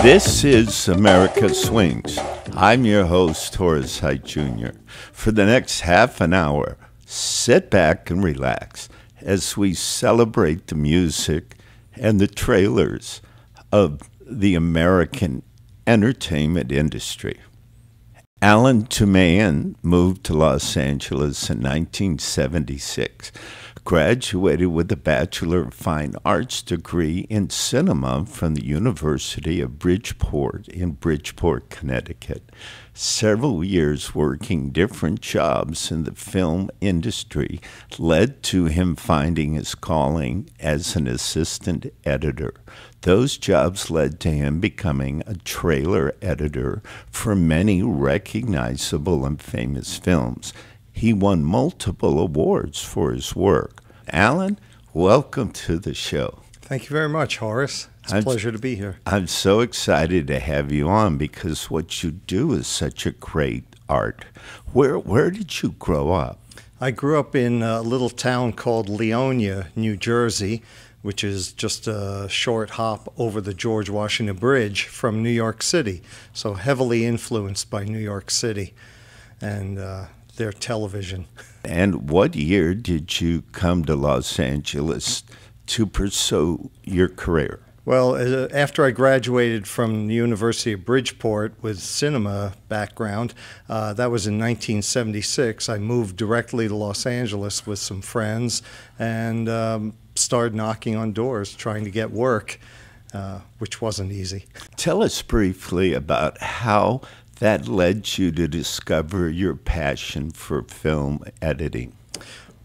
This is America Swings. I'm your host, Horace Heidt Jr. For the next half an hour, sit back and relax as we celebrate the music and the trailers of the American entertainment industry. Alan Toomayan moved to Los Angeles in 1976, graduated with a Bachelor of Fine Arts degree in cinema from the University of Bridgeport in Bridgeport, Connecticut. Several years working different jobs in the film industry led to him finding his calling as an assistant editor. Those jobs led to him becoming a trailer editor for many recognizable and famous films. He won multiple awards for his work. Alan, welcome to the show. Thank you very much, Horace. It's a pleasure to be here. I'm so excited to have you on because what you do is such a great art. Where did you grow up? I grew up in a little town called Leonia, New Jersey, which is just a short hop over the George Washington Bridge from New York City. So heavily influenced by New York City and their television. And what year did you come to Los Angeles to pursue your career? Well, after I graduated from the University of Bridgeport with cinema background, that was in 1976, I moved directly to Los Angeles with some friends and started knocking on doors trying to get work, which wasn't easy. Tell us briefly about how that led you to discover your passion for film editing.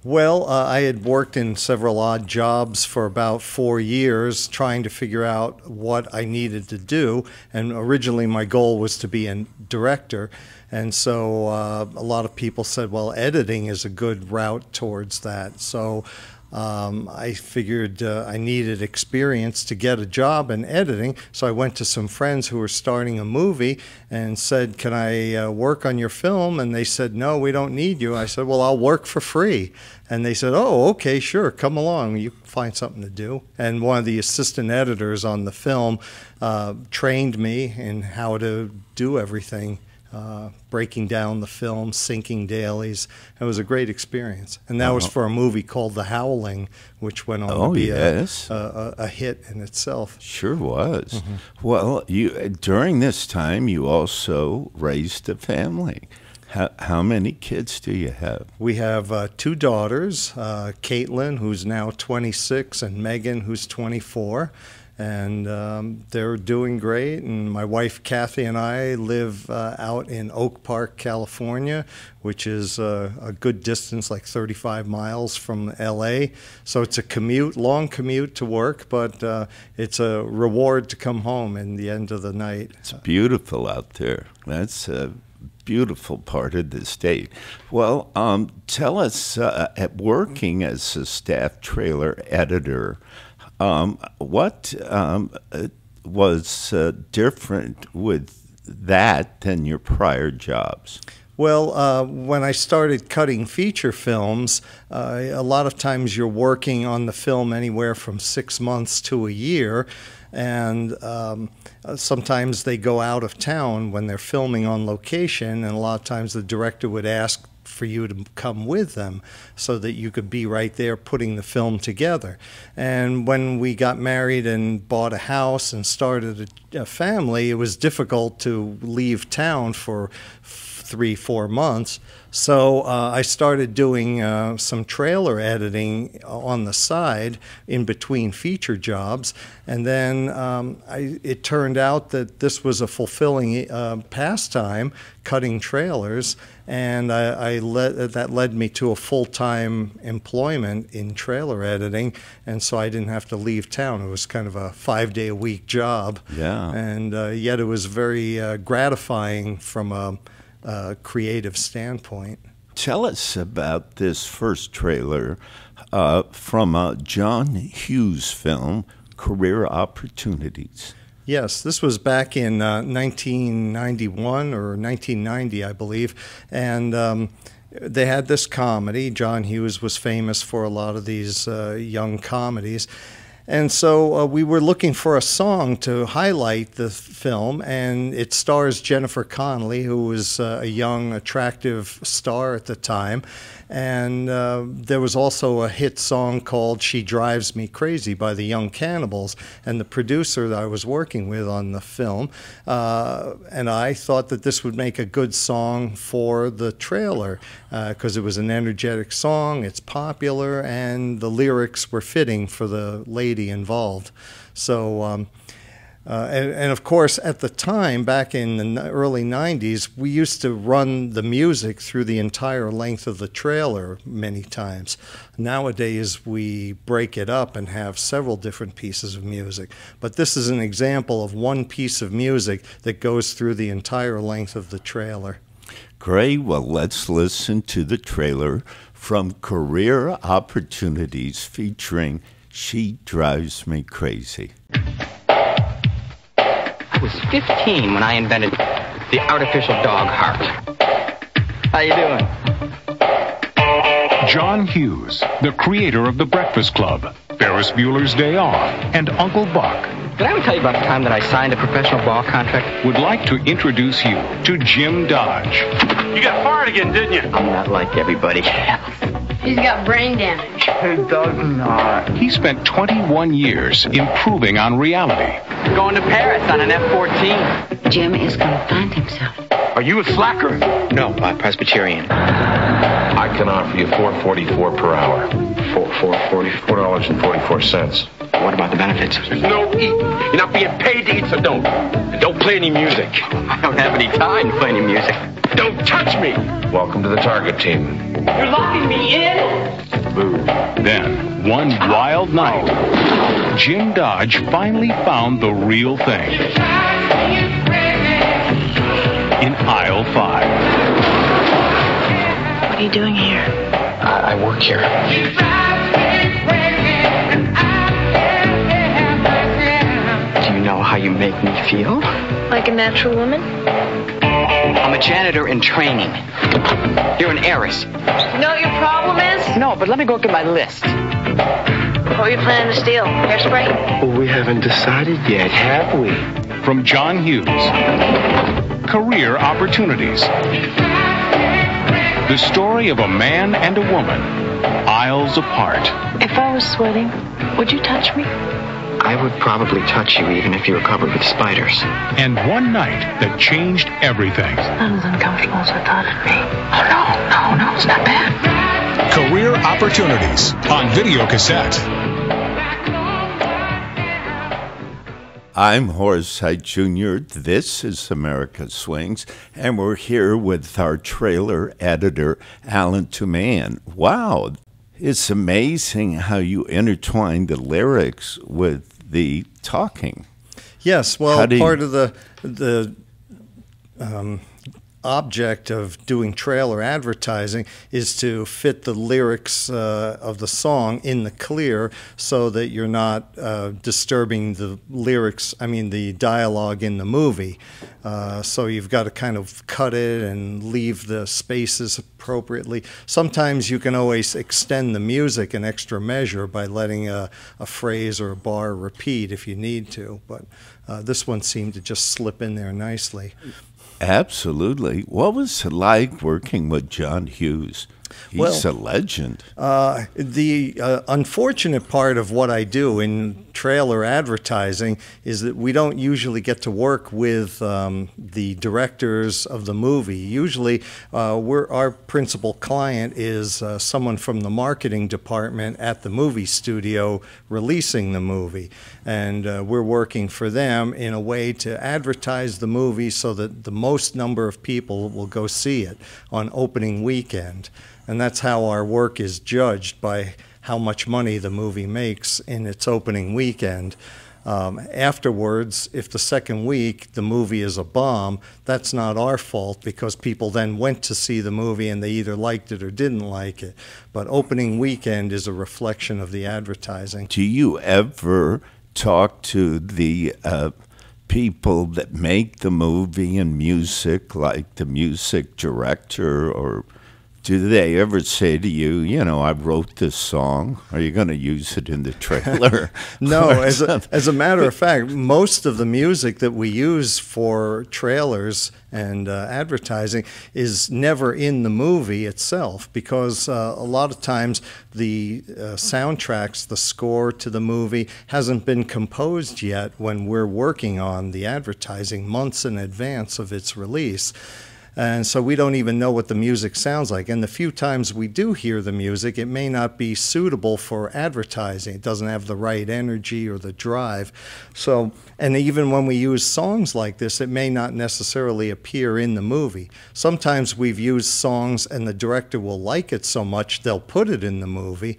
Well, I had worked in several odd jobs for about 4 years trying to figure out what I needed to do, and originally my goal was to be a director, and so a lot of people said, well, editing is a good route towards that. So I figured I needed experience to get a job in editing, so I went to some friends who were starting a movie and said, can I work on your film? And they said, no, we don't need you. I said, well, I'll work for free. And they said, oh, okay, sure, come along. You find something to do. And one of the assistant editors on the film trained me in how to do everything. Breaking down the film, syncing dailies. It was a great experience. And that was for a movie called The Howling, which went on to be a hit in itself. Sure was. Mm-hmm. Well, during this time, you also raised a family. How many kids do you have? We have 2 daughters, Caitlin, who's now 26, and Megan, who's 24. And they're doing great. And my wife, Kathy, and I live out in Oak Park, California, which is a good distance, like 35 miles from L.A. So it's a commute, long commute to work, but it's a reward to come home in the end of the night. It's beautiful out there. That's a beautiful part of the state. Well, tell us, at working as a staff trailer editor, what was different with that than your prior jobs? Well, when I started cutting feature films, a lot of times you're working on the film anywhere from 6 months to a year, and sometimes they go out of town when they're filming on location, and a lot of times the director would ask for you to come with them so that you could be right there putting the film together. And when we got married and bought a house and started a family, it was difficult to leave town for 3-4 months. So I started doing some trailer editing on the side in between feature jobs, and then it turned out that this was a fulfilling pastime, cutting trailers, and that led me to a full-time employment in trailer editing, and so I didn't have to leave town. It was kind of a 5-day-a-week job, and yet it was very gratifying from a creative standpoint. Tell us about this first trailer from a John Hughes film, Career Opportunities. Yes, this was back in 1991 or 1990, I believe, and they had this comedy. John Hughes was famous for a lot of these young comedies. And so we were looking for a song to highlight the film, and it stars Jennifer Connelly, who was a young, attractive star at the time. And there was also a hit song called She Drives Me Crazy by the Young Cannibals. And the producer that I was working with on the film, and I thought that this would make a good song for the trailer because it was an energetic song, it's popular, and the lyrics were fitting for the lady involved. So, and of course, at the time, back in the early 90s, we used to run the music through the entire length of the trailer many times. Nowadays, we break it up and have several different pieces of music. But this is an example of one piece of music that goes through the entire length of the trailer. Great. Well, let's listen to the trailer from Career Opportunities featuring She Drives Me Crazy. I was 15 when I invented the artificial dog heart. How you doing? John Hughes, the creator of The Breakfast Club, Ferris Bueller's Day Off, and Uncle Buck, Did I ever tell you about the time that I signed a professional ball contract? would like to introduce you to Jim Dodge. You got fired again, didn't you? I'm not like everybody else. He's got brain damage. He does not. He spent 21 years improving on reality. Going to Paris on an F-14. Jim is going to find himself. Are you a slacker? No, I'm Presbyterian. I can offer you $4.44 per hour. $4.44. What about the benefits? There's no eating. You're not being paid to eat, so don't. And don't play any music. I don't have any time to play any music. Don't touch me! Welcome to the target team. You're locking me in? Then, one wild night, Jim Dodge finally found the real thing. In aisle 5. What are you doing here? I work here. Do you know how you make me feel? Like a natural woman? I'm a janitor in training. You're an heiress. You know what your problem is? No, but let me go get my list. What are you planning to steal? Hairspray? Well, we haven't decided yet, have we? From John Hughes. Career Opportunities. The story of a man and a woman, aisles apart. If I was sweating, would you touch me? I would probably touch you even if you were covered with spiders. And one night that changed everything. Not as uncomfortable as I thought it'd be. Oh, no, it's not bad. Career Opportunities on video cassette. I'm Horace Heidt Jr. This is America Swings, and we're here with our trailer editor, Alan Toomayan. Wow, it's amazing how you intertwine the lyrics with the talking. Yes, well, part of the object of doing trailer advertising is to fit the lyrics of the song in the clear so that you're not disturbing the lyrics, the dialogue in the movie. So you've got to kind of cut it and leave the spaces appropriately. Sometimes you can always extend the music an extra measure by letting a phrase or a bar repeat if you need to, but this one seemed to just slip in there nicely. Absolutely. What was it like working with John Hughes? He's a legend. The unfortunate part of what I do in trailer advertising is that we don't usually get to work with the directors of the movie. Usually our principal client is someone from the marketing department at the movie studio releasing the movie. And we're working for them in a way to advertise the movie so that the most number of people will go see it on opening weekend. And that's how our work is judged, by how much money the movie makes in its opening weekend. Afterwards, if the second week the movie is a bomb, that's not our fault because people then went to see the movie and they either liked it or didn't like it. But opening weekend is a reflection of the advertising. Do you ever talk to the people that make the movie and music, like the music director or Do they ever say to you, you know, I wrote this song. Are you going to use it in the trailer? No, as a matter of fact, most of the music that we use for trailers and advertising is never in the movie itself, because a lot of times the soundtracks, the score to the movie hasn't been composed yet when we're working on the advertising months in advance of its release. And so we don't even know what the music sounds like. And the few times we do hear the music, it may not be suitable for advertising. It doesn't have the right energy or the drive. So, and even when we use songs like this, it may not necessarily appear in the movie. Sometimes we've used songs and the director will like it so much, they'll put it in the movie.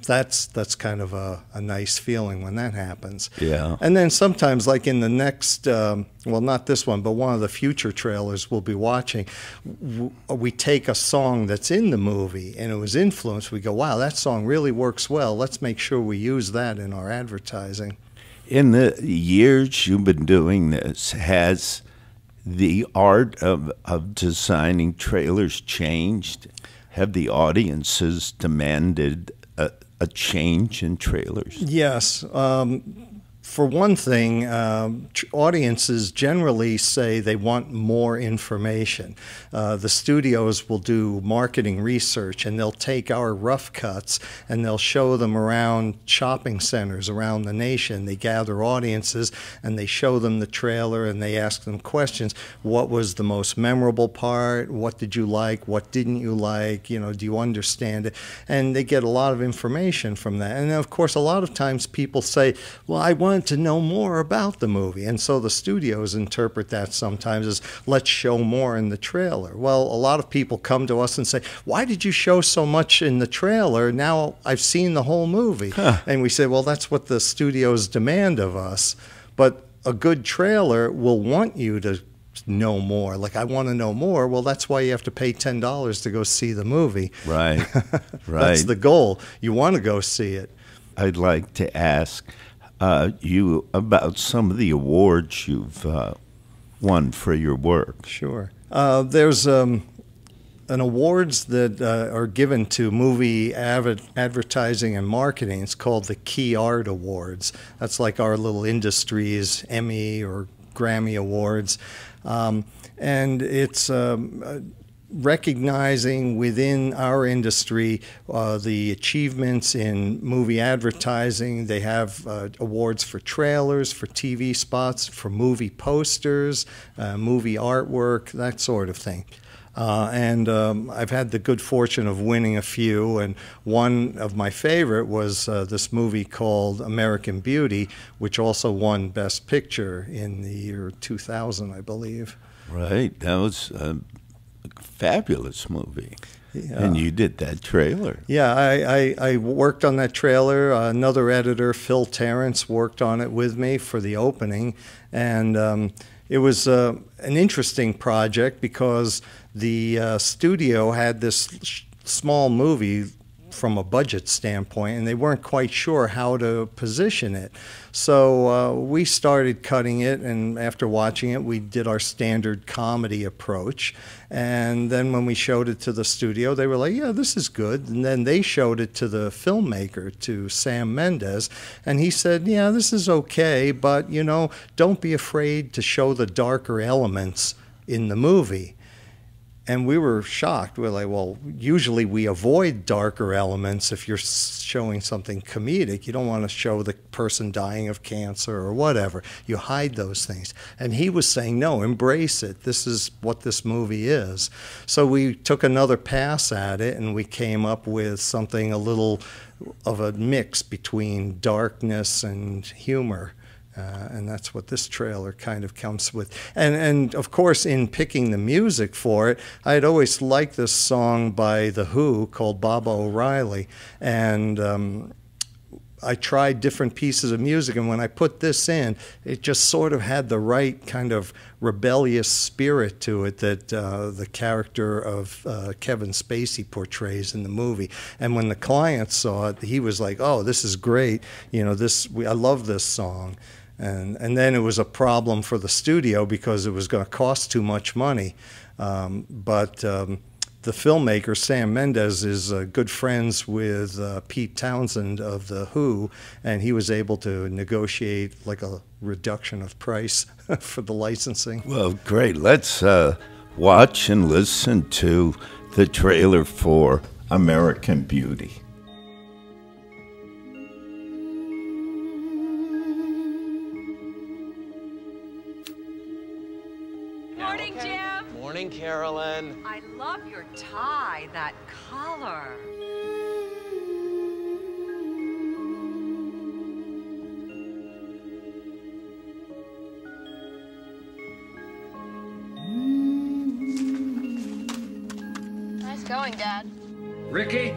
That's kind of a nice feeling when that happens. Yeah. And then sometimes, like in the next, well, not this one, but one of the future trailers we'll be watching, we take a song that's in the movie and it was influenced. We go, wow, that song really works well. Let's make sure we use that in our advertising. In the years you've been doing this, has the art of designing trailers changed? Have the audiences demanded a change in trailers? Yes. For one thing, audiences generally say they want more information. The studios will do marketing research, and they'll take our rough cuts and they'll show them around shopping centers around the nation. They gather audiences and they show them the trailer and they ask them questions. What was the most memorable part? What did you like? What didn't you like? You know, do you understand it? And they get a lot of information from that. And of course, a lot of times people say, well, I wanted to know more about the movie. And so the studios interpret that sometimes as, let's show more in the trailer. Well, a lot of people come to us and say, why did you show so much in the trailer? Now I've seen the whole movie. And we say, well, that's what the studios demand of us. But a good trailer will want you to know more. Like, I want to know more. Well, that's why you have to pay $10 to go see the movie. Right, right. That's the goal. You want to go see it. I'd like to ask you about some of the awards you've won for your work. Sure. There's an awards that are given to movie advertising and marketing. It's called the Key Art Awards. That's like our little industry's Emmy or Grammy Awards. And it's recognizing within our industry the achievements in movie advertising. They have awards for trailers, for TV spots, for movie posters, movie artwork, that sort of thing. And I've had the good fortune of winning a few, and one of my favorite was this movie called American Beauty, which also won Best Picture in the year 2000, I believe. Right, that was a fabulous movie. Yeah. And you did that trailer. Yeah, I worked on that trailer. Another editor, Phil Terrence, worked on it with me for the opening. And it was an interesting project because the studio had this small movie from a budget standpoint, and they weren't quite sure how to position it. So we started cutting it, and after watching it, we did our standard comedy approach. And then when we showed it to the studio, they were like, yeah, this is good. And then they showed it to the filmmaker, to Sam Mendes, and he said, yeah, this is okay, but, you know, don't be afraid to show the darker elements in the movie. And we were shocked. We're like, well, usually we avoid darker elements if you're showing something comedic. You don't want to show the person dying of cancer or whatever. You hide those things. And he was saying, no, embrace it. This is what this movie is. So we took another pass at it, and we came up with something a little of a mix between darkness and humor. And that's what this trailer kind of comes with. And of course, in picking the music for it, I had always liked this song by The Who called Baba O'Reilly. And I tried different pieces of music, and when I put this in, it just sort of had the right kind of rebellious spirit to it that the character of Kevin Spacey portrays in the movie. And when the client saw it, he was like, oh, this is great. You know, I love this song. And then it was a problem for the studio because it was going to cost too much money. But the filmmaker, Sam Mendes, is good friends with Pete Townsend of The Who, and he was able to negotiate like a reduction of price for the licensing. Well, great. Let's watch and listen to the trailer for American Beauty. Morning, Jim. Morning, Carolyn. I love your tie, that collar. Nice going, Dad. Ricky?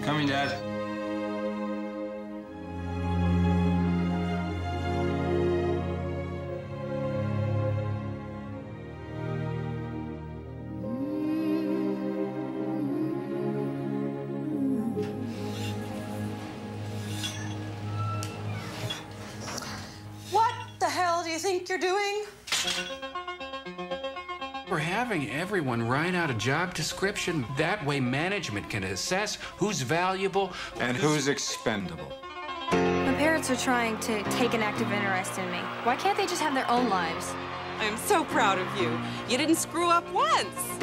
Coming, Dad. What the hell do you think you're doing? We're having everyone write out a job description. That way management can assess who's valuable and who's expendable. My parents are trying to take an active interest in me. Why can't they just have their own lives? I'm so proud of you. You didn't screw up once.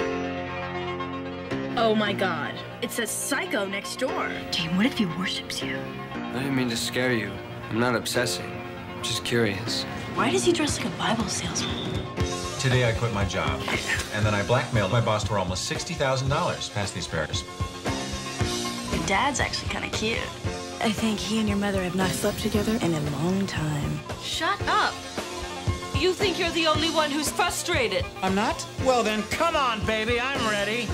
Oh my God, it's a psycho next door. Jane, what if he worships you? I didn't mean to scare you. I'm not obsessing. I'm just curious. Why does he dress like a Bible salesman? Today I quit my job, and then I blackmailed my boss for almost $60,000 past the asparagus. Your dad's actually kind of cute. I think he and your mother have not slept together in a long time. Shut up. You think you're the only one who's frustrated. I'm not? Well then, come on, baby, I'm ready.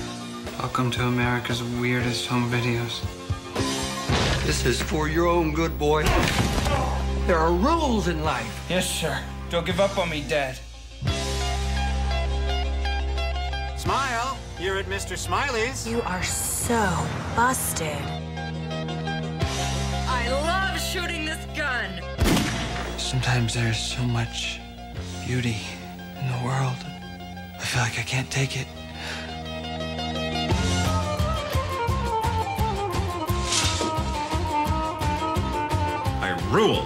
Welcome to America's weirdest home videos. This is for your own good, boy. There are rules in life. Yes, sir. Don't give up on me, Dad. Smile. You're at Mr. Smiley's. You are so busted. I love shooting this gun. Sometimes there's so much beauty in the world. I feel like I can't take it. I rule.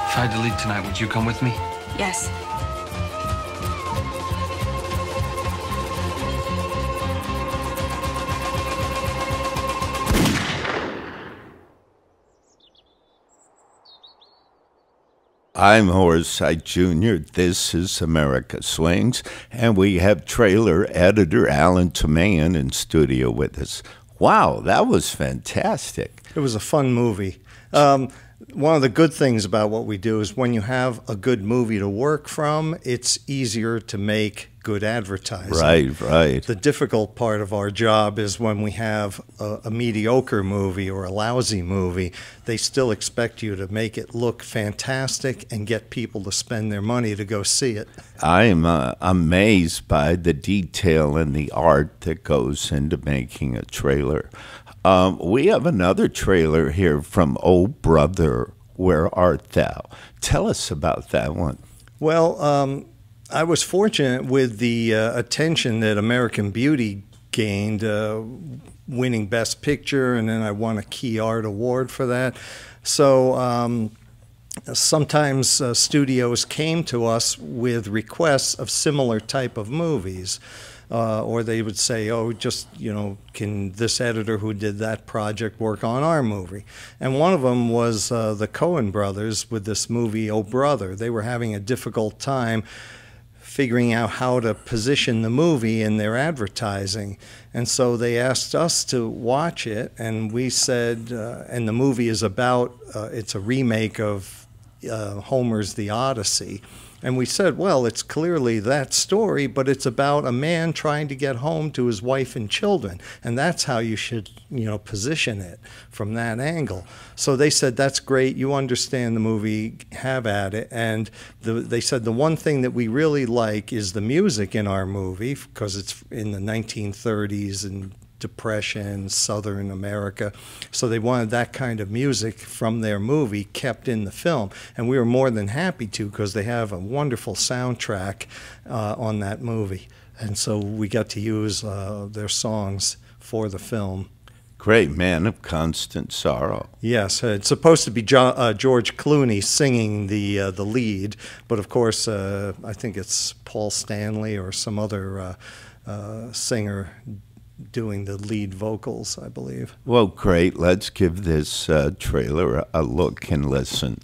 If I had to leave tonight, would you come with me? Yes. I'm Horace Heidt Jr. This is America Swings, and we have trailer editor Alan Toomayan in studio with us. Wow, that was fantastic. It was a fun movie. One of the good things about what we do is when you have a good movie to work from, it's easier to make good advertising. Right. The difficult part of our job is when we have a mediocre movie or a lousy movie, they still expect you to make it look fantastic and get people to spend their money to go see it. I'm amazed by the detail and the art that goes into making a trailer. We have another trailer here from Oh Brother, Where Art Thou? Tell us about that one. Well, I was fortunate with the attention that American Beauty gained, winning Best Picture, and then I won a Key Art Award for that. So sometimes studios came to us with requests of similar type of movies. Or they would say, oh, just, can this editor who did that project work on our movie? And one of them was the Coen brothers with this movie, Oh Brother. They were having a difficult time figuring out how to position the movie in their advertising. And so they asked us to watch it, and we said, and the movie is about, it's a remake of Homer's The Odyssey. And we said, well, it's clearly that story, but it's about a man trying to get home to his wife and children. And that's how you should, position it from that angle. So they said, that's great. You understand the movie. Have at it. And they said the one thing that we really like is the music in our movie, because it's in the 1930s and Depression, Southern America. So they wanted that kind of music from their movie kept in the film. And we were more than happy to, because they have a wonderful soundtrack on that movie. And so we got to use their songs for the film. Great Man of Constant Sorrow. Yes, it's supposed to be George Clooney singing the lead, but of course I think it's Paul Stanley or some other singer doing the lead vocals, I believe. Well, great. Let's give this trailer a look and listen.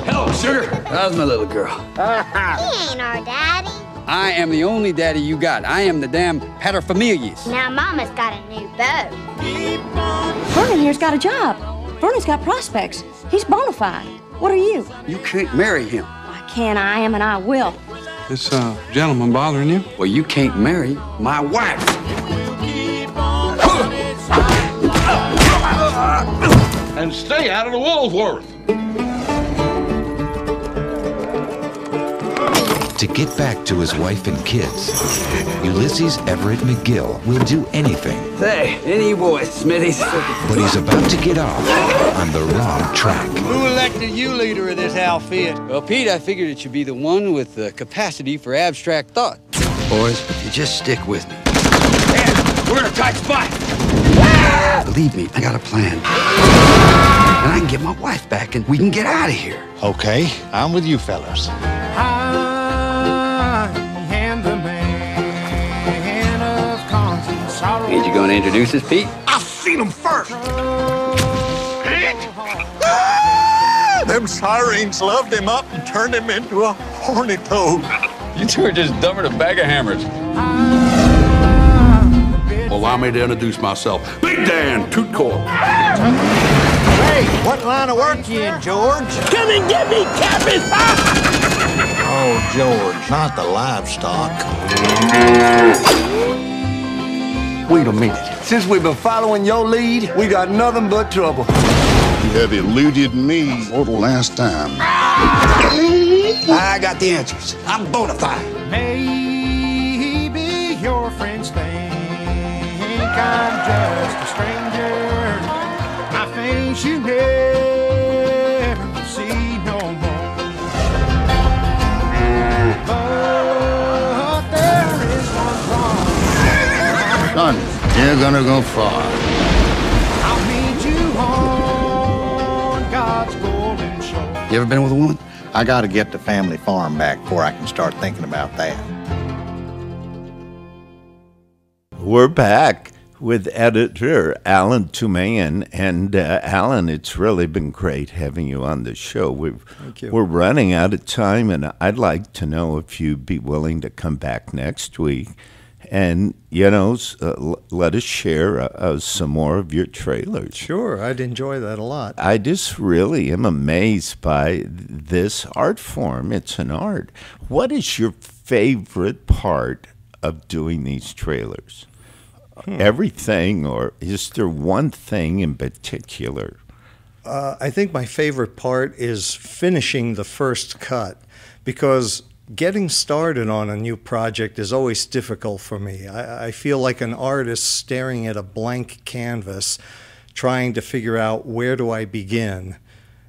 Hello, sugar. How's my little girl? He ain't our daddy. I am the only daddy you got. I am the damn paterfamilias. Now Mama's got a new beau. Vernon here's got a job. Vernon's got prospects. He's bona fide. What are you? You can't marry him. I can, I am, and I will. This gentleman bothering you? Well, you can't marry my wife. And stay out of the Woolworth. To get back to his wife and kids, Ulysses Everett McGill will do anything. Say, any boy, Smithies. But he's about to get off on the wrong track. Who elected you leader of this outfit? Well, Pete, I figured it should be the one with the capacity for abstract thought. Boys, if you just stick with me. Man, we're in a tight spot. Believe me, I got a plan. And I can get my wife back and we can get out of here. Okay, I'm with you fellas. Ain't you gonna introduce us, Pete? I've seen him first. Them sirens loved him up and turned him into a horny toad. You two are just dumber than a bag of hammers. Allow me to introduce myself. Big Dan, Toot Corp. Hey, what line of work you in, George? Come and get me, Captain! Oh, George, not the livestock. Wait a minute. Since we've been following your lead, we got nothing but trouble. You have eluded me for the last time. I got the answers. I'm bona fide. Maybe your friends think I'm just a stranger. My face you never see no more. But there is one wrong. Son, you're gonna go far. I'll meet you on God's golden shore. You ever been with a woman? I gotta get the family farm back before I can start thinking about that. We're back with editor Alan Toomayan. And Alan, it's really been great having you on the show. Thank you. We're running out of time, and I'd like to know if you'd be willing to come back next week and, let us share some more of your trailers. Sure, I'd enjoy that a lot. I just really am amazed by this art form. It's an art. What is your favorite part of doing these trailers? Everything, or is there one thing in particular? I think my favorite part is finishing the first cut, because getting started on a new project is always difficult for me. I feel like an artist staring at a blank canvas, trying to figure out where do I begin,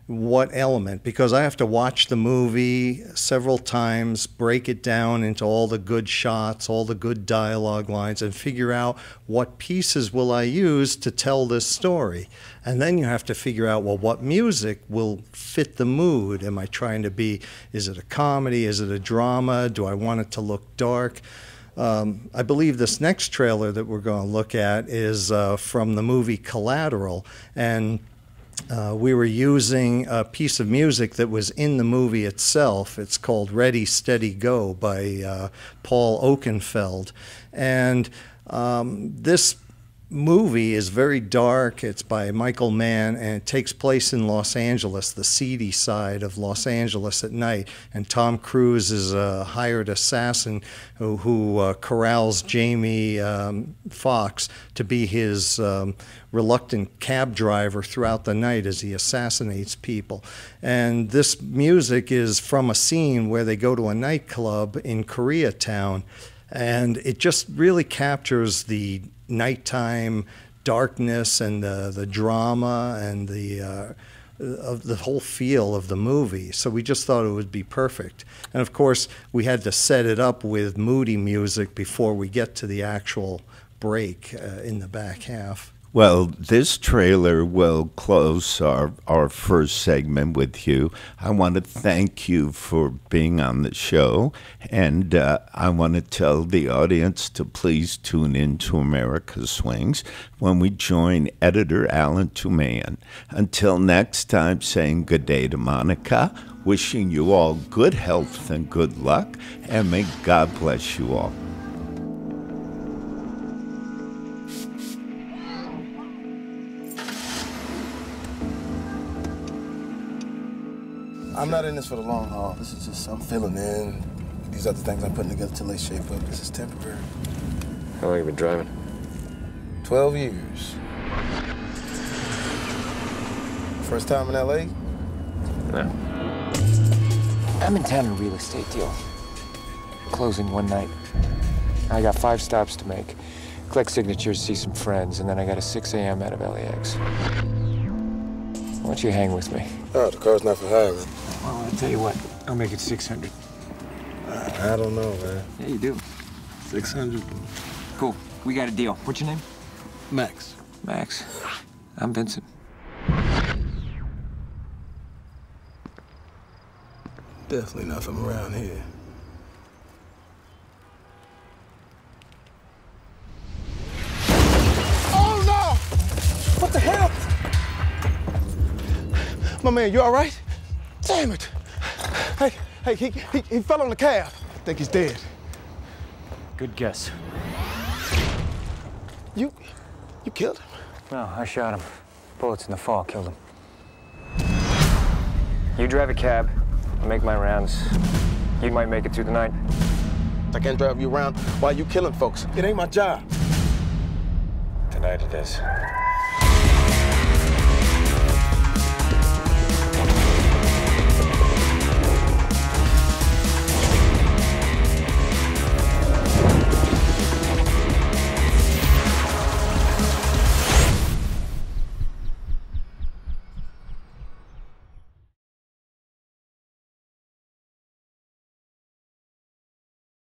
what element, because I have to watch the movie several times, break it down into all the good shots, all the good dialogue lines, and figure out what pieces will I use to tell this story. And then you have to figure out, well, what music will fit the mood? Am I trying to be, is it a comedy? Is it a drama? Do I want it to look dark? I believe this next trailer that we're going to look at is from the movie Collateral. And we were using a piece of music that was in the movie itself. It's called Ready, Steady, Go by Paul Oakenfold. And this movie is very dark. It's by Michael Mann, and it takes place in Los Angeles, the seedy side of Los Angeles at night. And Tom Cruise is a hired assassin who corrals Jamie Foxx to be his reluctant cab driver throughout the night as he assassinates people. And this music is from a scene where they go to a nightclub in Koreatown. And it just really captures the nighttime darkness and the drama and of the whole feel of the movie. So we just thought it would be perfect. And of course, we had to set it up with moody music before we get to the actual break in the back half. Well, this trailer will close our first segment with you. I want to thank you for being on the show, and I want to tell the audience to please tune in to America Swings when we join editor Alan Toomayan. Until next time, saying good day to Monica, wishing you all good health and good luck, and may God bless you all. I'm not in this for the long haul. This is just, I'm filling in. These other things I'm putting together till they shape up. This is temporary. How long have you been driving? 12 years. First time in L.A.? No. I'm in town on a real estate deal. Closing one night. I got 5 stops to make. Collect signatures, see some friends, and then I got a 6 a.m. out of LAX. Why don't you hang with me? Oh, the car's not for hire, man. Well, I'll tell you what. I'll make it 600. I don't know, man. Yeah, you do. 600. Cool. We got a deal. What's your name? Max. Max. I'm Vincent. Definitely not from around here. Oh, no! What the hell? My man, you all right? Damn it. Hey, he fell on the cab. I think he's dead. Good guess. You killed him? No, I shot him. Bullets in the fall killed him. You drive a cab, I'll make my rounds. You might make it through the night. I can't drive you around while you killing folks. It ain't my job. Tonight it is.